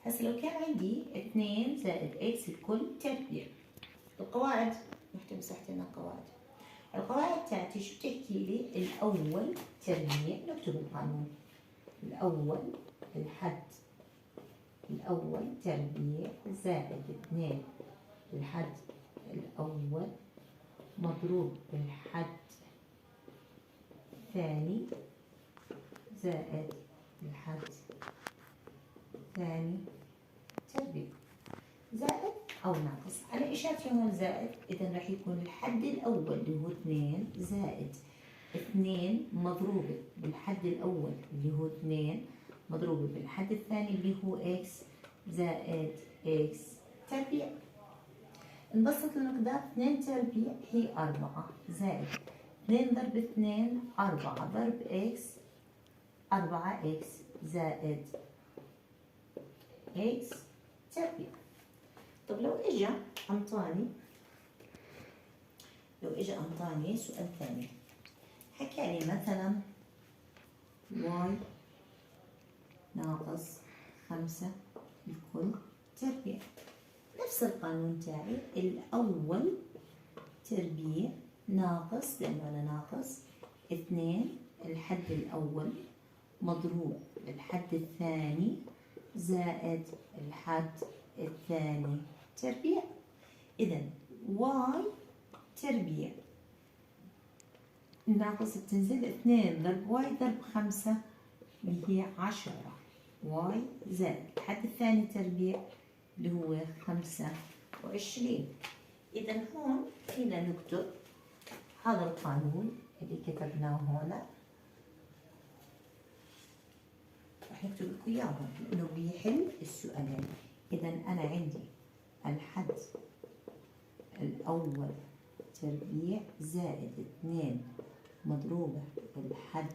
هسه لو كان عندي 2 زائد إكس الكل تربيع، القواعد نحكي مسحتنا القواعد. القواعد تاعتي شو بتحكي لي؟ الأول تربيع، نكتب القانون. الأول الحد الأول تربيع زائد 2 الحد الأول مضروب بالحد الثاني زائد الحد الثاني تربيع، زائد أو ناقص. على إشارتي هون زائد، إذا راح يكون الحد الأول اللي هو 2 زائد 2 مضروبة بالحد الأول اللي هو 2 مضروبة بالحد الثاني اللي هو إكس زائد إكس تربيع. نبسط المقدار، 2 تربيع هي 4 زائد 2 ضرب 2 4 ضرب إكس 4 إكس زائد إكس تربيع. طب لو إجا أنطاني سؤال ثاني، حكى لي مثلا واي ناقص 5 الكل تربيع. نفس القانون تاعي، الأول تربيع ناقص، لأنه أنا ناقص 2 الحد الأول مضروب الحد الثاني زائد الحد الثاني تربيع. إذا واي تربيع ناقص بتنزل 2 ضرب واي ضرب 5 اللي هي 10 واي زائد الحد الثاني تربيع اللي هو 25. إذا هون فينا نكتب هذا القانون اللي كتبناه هنا، رح نكتب لكم إياه هون لأنه بيحل السؤالين. إذا أنا عندي الحد الأول تربيع زائد 2 مضروبة بالحد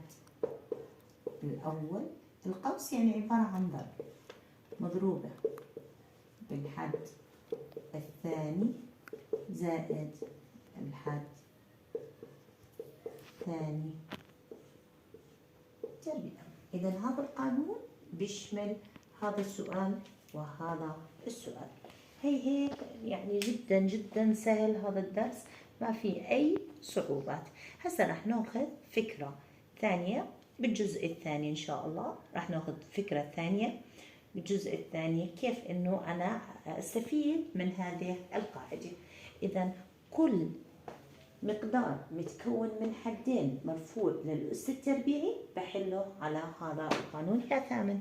الأول، القوس يعني عبارة عن ضرب، مضروبة بالحد الثاني زائد الحد الثاني تربيع. إذا هذا القانون بيشمل هذا السؤال وهذا السؤال. هيك يعني جدا جدا سهل هذا الدرس، ما في أي صعوبات. هسه رح ناخذ فكرة ثانية بالجزء الثاني إن شاء الله. رح ناخذ فكرة ثانية بالجزء الثاني، كيف إنه أنا أستفيد من هذه القاعدة. إذا كل مقدار متكون من حدين مرفوع للأس التربيعي بحله على هذا القانون يا ثامن.